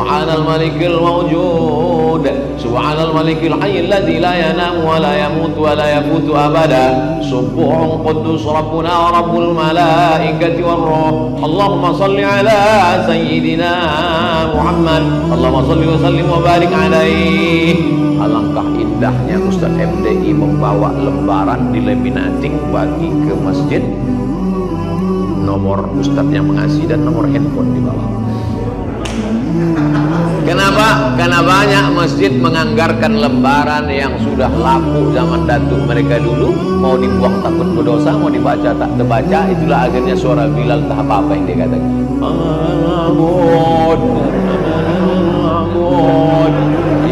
Subhanal malikil mawjud, Subhanal malikil hayyil ladzi la yanamu wa la yamutu wa la yafutu abada, Subuhun quddus rabbuna wa rabbul malaikati war ruh. Allahumma salli ala sayyidina Muhammad, Allahumma salli wa sallim wa barik alaihi. Alangkah indahnya Ustaz MDI membawa lembaran dilaminating bagi ke masjid, nomor Ustaz yang mengasih dan nomor handphone di bawah. Kenapa? Karena banyak masjid menganggarkan lembaran yang sudah laku zaman datuk mereka dulu, mau dibuang takut berdosa, mau dibaca tak terbaca. Itulah akhirnya suara Bilal tak apa-apa yang dia katakan. Amun, amun.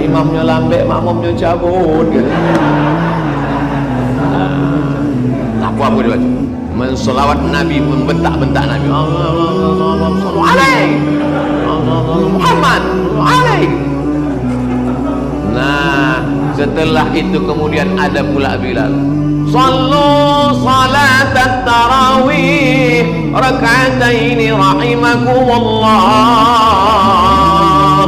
Imamnya lambe, makmumnya cabut. Tak apa-apa dia baca. Mensolawat Nabi, membentak-bentak Nabi. Sallallahu alaihi Muhammad alaihi. Nah, setelah itu kemudian ada pula Bilal. Sallu salat tarawih rak'ataini rahimakumullah.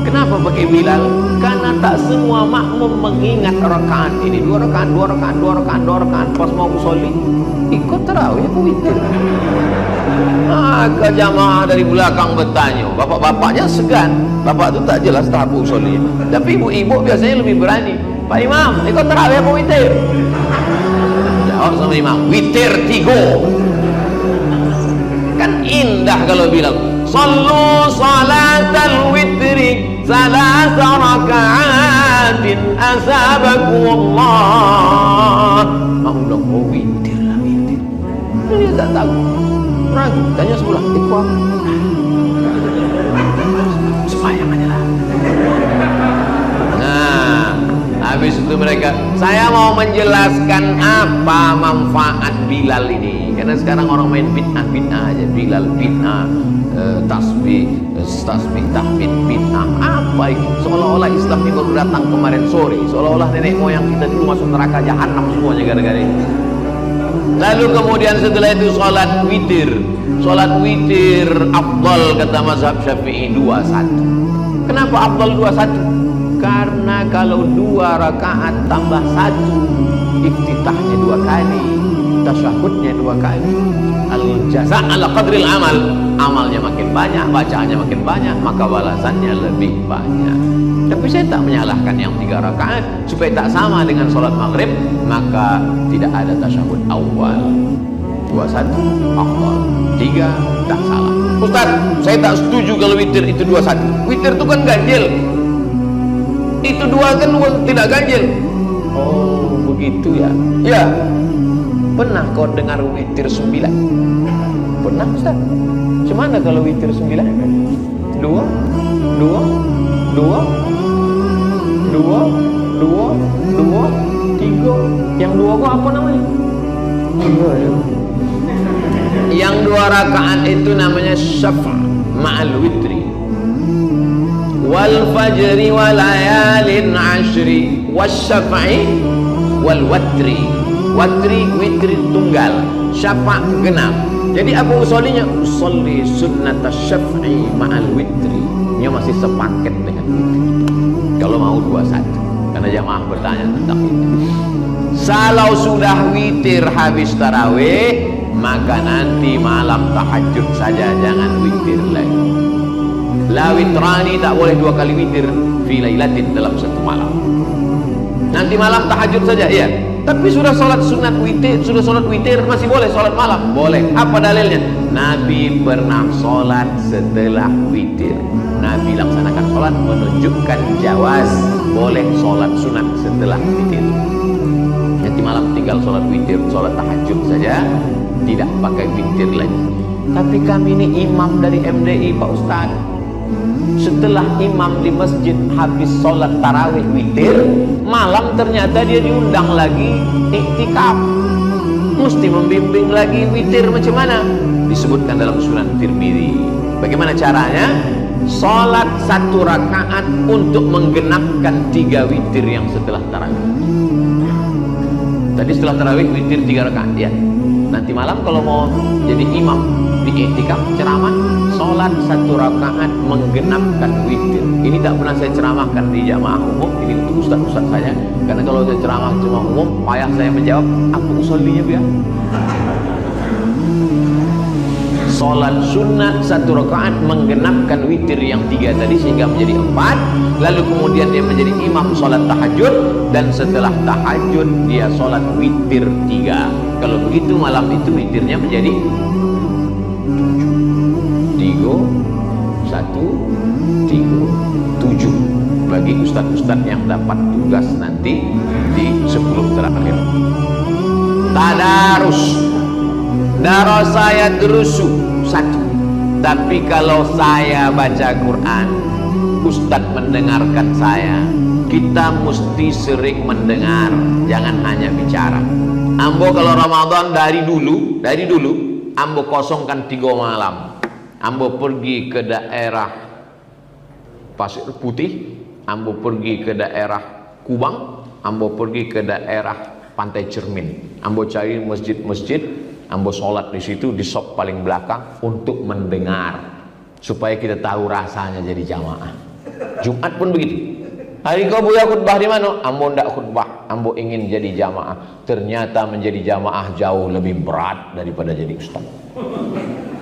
Kenapa pakai Bilal? Karena tak semua makmum mengingat rakaat ini. 2 rakaat, 2 rakaat, 2 rakaat, 2 rakaat. Pas mau usolli ikut tarawih apa witir? Maka jamaah dari belakang bertanya, bapak-bapaknya segan. Bapak itu tak jelas tahap usolli. Tapi ibu-ibu biasanya lebih berani. Pak Imam, ikut tarawih apa witir? Jawab sama imam, witir 3. Kan indah kalau bilang sallu salatal witri salasa raka'atin asabakumullah. Mau bilang, oh witir lah, witir. Dia tak tahu, ragu, tanya sebelah, itu apa? Sembahyang aja lah. Nah, habis itu mereka, saya mau menjelaskan apa manfaat Bilal ini. Karena sekarang orang main bid'ah aja. Bilal bid'ah, tasbih, tahmid bid'ah. Apa itu? Seolah-olah Islam ini baru datang kemarin sore. Seolah-olah nenek moyang kita dulu masuk neraka jahanam semuanya gara-gara ini. Lalu kemudian setelah itu sholat witir. Sholat witir afdal kata mazhab Syafi'i 21. Kenapa afdal 21? Karena kalau 2 rakaat tambah 1, iftitahnya 2 kali, tasyahudnya 2 kali. Al-jaza' ala qadril amal. Amalnya makin banyak, bacaannya makin banyak, maka balasannya lebih banyak. Tapi saya tak menyalahkan yang 3 rakaat supaya tak sama dengan sholat maghrib, maka tidak ada tasyahud awal. 21 afdal, 3 tak salah. Ustaz, saya tak setuju kalau witir itu 21. Witir itu kan ganjil. Itu 2 kan tidak ganjil. Oh begitu ya. Ya. Pernah kau dengar witir 9? Pernah Ustaz? Cemana kalau witir 9? 2 2 2 2 2 3. Yang 2 kok apa namanya? Yang 2 rakaat itu namanya syafa' ma'al witri. Wal fajri wa layalin ashri wasyaf'i wal watri. Watri witri tunggal, syafa' genap. Jadi apa usollinya? Usolli sunnat syaf'i ma'al witri. Ini masih sepaket dengan witri. Kalau mau 21. Karena jamaah bertanya tentang itu. Kalau sudah witir habis tarawih, maka nanti malam tahajud saja, jangan witir lagi. La witrani, tak boleh 2 kali witir fi lailatin, dalam 1 malam. Nanti malam tahajud saja, iya. Tapi sudah sholat sunat witir, sudah sholat witir, masih boleh sholat malam? Boleh. Apa dalilnya? Nabi pernah sholat setelah witir. Nabi laksanakan sholat menunjukkan jawaz boleh sholat sunat setelah witir. Nanti malam tinggal sholat witir, sholat tahajud saja, tidak pakai witir lagi. Tapi kami ini imam dari MDI Pak Ustaz. Setelah imam di masjid habis sholat tarawih witir, malam ternyata dia diundang lagi iktikaf, mesti membimbing lagi witir macam mana, disebutkan dalam Sunan Tirmidzi. Bagaimana caranya? Sholat 1 rakaat untuk menggenapkan 3 witir yang setelah tarawih. Tadi setelah tarawih witir 3 rakaat ya. Nanti malam kalau mau jadi imam di di i'tikaf ceramah sholat 1 rakaat menggenapkan witir. Ini tak pernah saya ceramahkan di jamaah umum, ini untuk ustaz-ustaz saya, karena kalau saya ceramah cuma umum payah saya menjawab apa usulinya biar. Sholat sunat 1 rakaat menggenapkan witir yang 3 tadi sehingga menjadi 4, lalu kemudian dia menjadi imam sholat tahajud, dan setelah tahajud dia sholat witir 3. Kalau begitu malam itu witirnya menjadi 3, 1, 3, 7 bagi ustadz-ustadz yang dapat tugas nanti di 10 terakhir. Tadarus, darah saya terusu 1. Tapi kalau saya baca Quran, ustadz mendengarkan saya. Kita mesti sering mendengar, jangan hanya bicara. Ambo kalau Ramadan dari dulu ambo kosongkan 3 malam. Ambo pergi ke daerah Pasir Putih, ambo pergi ke daerah Kubang, ambo pergi ke daerah Pantai Cermin. Ambo cari masjid-masjid, ambo sholat di situ di sop paling belakang untuk mendengar, supaya kita tahu rasanya jadi jamaah. Jumat pun begitu. Hari kau buya khutbah di mana? Ambo ndak khutbah, ambo ingin jadi jamaah. Ternyata menjadi jamaah jauh lebih berat daripada jadi ustaz.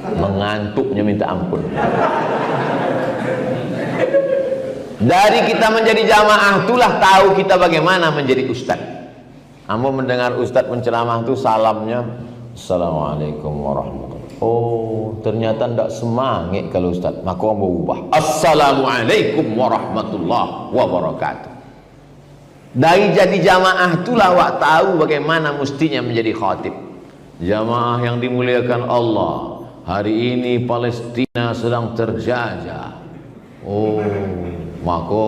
Mengantuknya minta ampun. Dari kita menjadi jamaah itulah tahu kita bagaimana menjadi ustaz. Ambo mendengar ustaz menceramah itu salamnya Assalamualaikum warahmatullahi. Oh, ternyata tidak semangat kalau ustaz. Maka ambo ubah Assalamualaikum warahmatullahi wabarakatuh. Dari jadi jamaah itulah wak tahu bagaimana mestinya menjadi khatib. Jamaah yang dimuliakan Allah, hari ini Palestina sedang terjajah. Oh, maka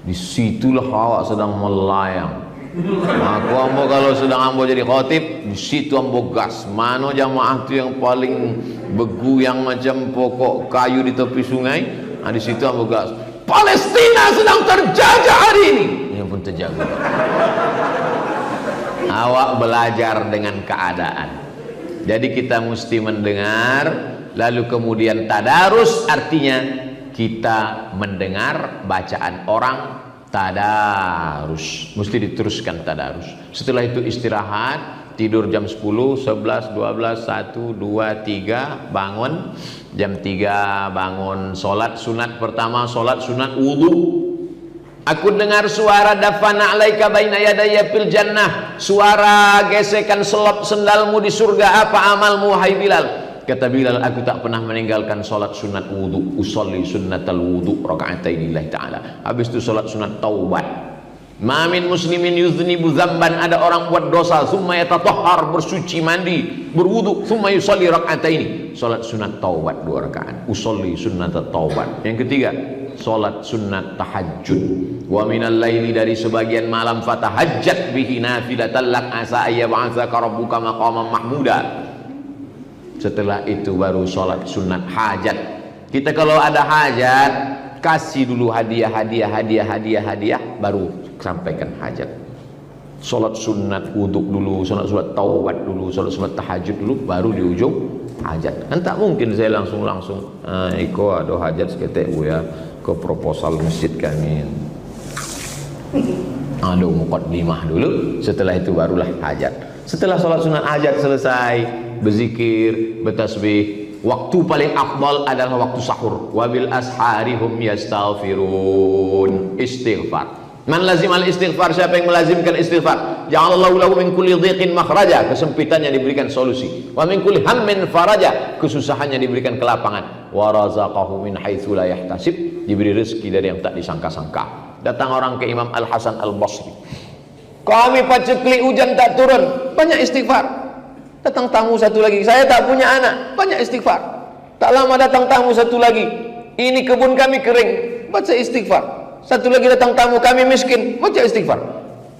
disitulah awak sedang melayang. Maka ambo kalau sedang ambo jadi khatib, di situ ambo gas. Mana jamaah itu yang paling bergoyang macam pokok kayu di tepi sungai? Nah, di situ ambo gas. Palestina sedang terjajah hari ini. Ini pun terjaga. Awak belajar dengan keadaan. Jadi kita mesti mendengar, lalu kemudian tadarus, artinya kita mendengar bacaan orang. Tadarus mesti diteruskan tadarus. Setelah itu istirahat, tidur jam 10, 11, 12, 1, 2, 3, bangun jam 3, bangun sholat sunat pertama, sholat sunat wudu. Aku dengar suara dafana alaika baina yadaya fil jannah, suara gesekan selop sendalmu di surga. Apa amalmu wahai Bilal? Kata Bilal, aku tak pernah meninggalkan sholat sunat wudu. Usolli sunnatal wudu raka'atain lillahi ta'ala. Habis itu sholat sunat taubat. Ma min muslimin yuznibu dzamban, ada orang buat dosa, summa yatatahhar, bersuci mandi, berwudu, summa yusolli raka'ataini, sholat sunat taubat 2 rakaat. Usolli sunnatat taubat. Yang ketiga, sholat sunat tahajud. Wa minal laili, dari sebagian malam, fatahajjat bihi nafilatan lak asa ayyab'atsaka rabbuka maqaman mahmuda. Setelah itu baru sholat sunat hajat. Kita kalau ada hajat, kasih dulu hadiah, baru sampaikan hajat. Sholat sunat wuduk dulu, sholat taubat dulu, sholat sunat tahajud dulu, baru di ujung hajat. Kan tak mungkin saya langsung iko ada hajat seketek ya ke proposal masjid kami. Ada muqaddimah dulu, setelah itu barulah hajat. Setelah sholat sunat hajat selesai, berzikir, bertasbih. Waktu paling afdal adalah waktu sahur. Wabil ashari hum yastaghfirun. Istighfar. Man lazimal istighfar, siapa yang melazimkan istighfar, ja'alallahu lahu min kulli dhiqin makhraja, kesempitannya diberikan solusi. Wa min kulli hammin faraja, kesusahannya diberikan kelapangan. Wa razaqahu min haitsu la yahtasib, diberi rezeki dari yang tak disangka-sangka. Datang orang ke Imam Al Hasan Al Basri. Kami pacekli hujan tak turun, banyak istighfar. Datang tamu satu lagi, saya tak punya anak, banyak istighfar. Tak lama datang tamu satu lagi, ini kebun kami kering, baca istighfar. Satu lagi datang tamu, kami miskin, baca istighfar.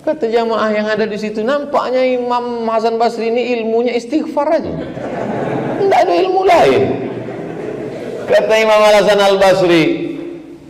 Kata jamaah yang ada di situ, nampaknya Imam Hasan Basri ini ilmunya istighfar aja, tidak ada ilmu lain. Kata Imam Hasan Al Basri,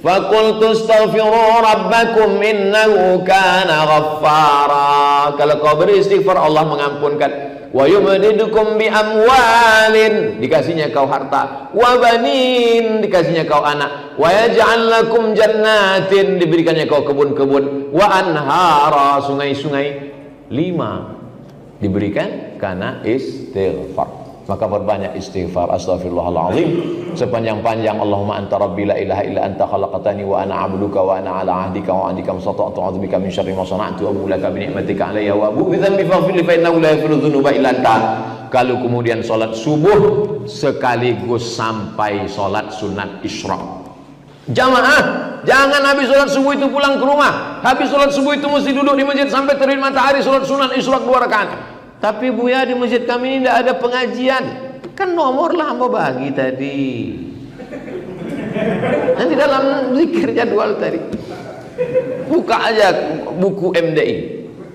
faqultu astaghfiru rabbakum innahu kana ghaffara. Kalau kau beristighfar, Allah mengampunkan. Wa yumdidukum bi amwalin, dikasihnya kau harta, wa banin, dikasihnya kau anak, wa yaj'al lakum jannatin, diberikannya kau kebun-kebun, wa anhara, sungai-sungai. 5 diberikan karena istighfar. Maka perbanyak istighfar. Astaghfirullahaladzim sepanjang-panjang. Allahumma anta rabbi la ilaha illa anta khalaqtani wa ana abduka wa ana ala ahdika wa ahdika masata'tu a'udzubika min syarri ma sana'tu wa abu laka bi ni'matika alayya wa abu bi dhanbi faghfir li fa innahu la yaghfiru dzunuba illa anta. Kalau kemudian salat subuh sekaligus sampai salat sunat isyraq. Jamaah, jangan habis salat subuh itu pulang ke rumah. Habis salat subuh itu mesti duduk di masjid sampai terbit matahari, salat sunat isyraq 2 rakaat. Tapi Buya di masjid kami ini tidak ada pengajian. Kan nomor lah hamba bagi tadi. Nanti dalam zikir jadwal tadi. Buka aja buku MDI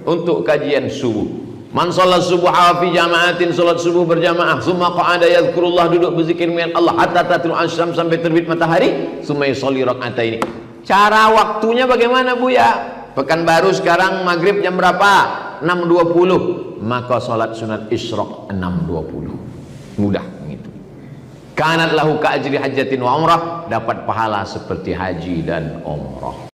untuk kajian subuh. Man sholat subuh fi jama'atin, sholat subuh berjamaah. Summa qa'ada yadhkurullah, duduk berzikir dengan Allah hatta tatlul asyam, sampai terbit matahari. Summa yusolli raka'ataini. Cara waktunya bagaimana Buya? Pekanbaru sekarang maghrib jam berapa? 6.20. Maka salat sunat isyraq 6.20. Mudah begitu. Kanat lahu ka ajri hajjatin wa umrah, dapat pahala seperti haji dan umrah.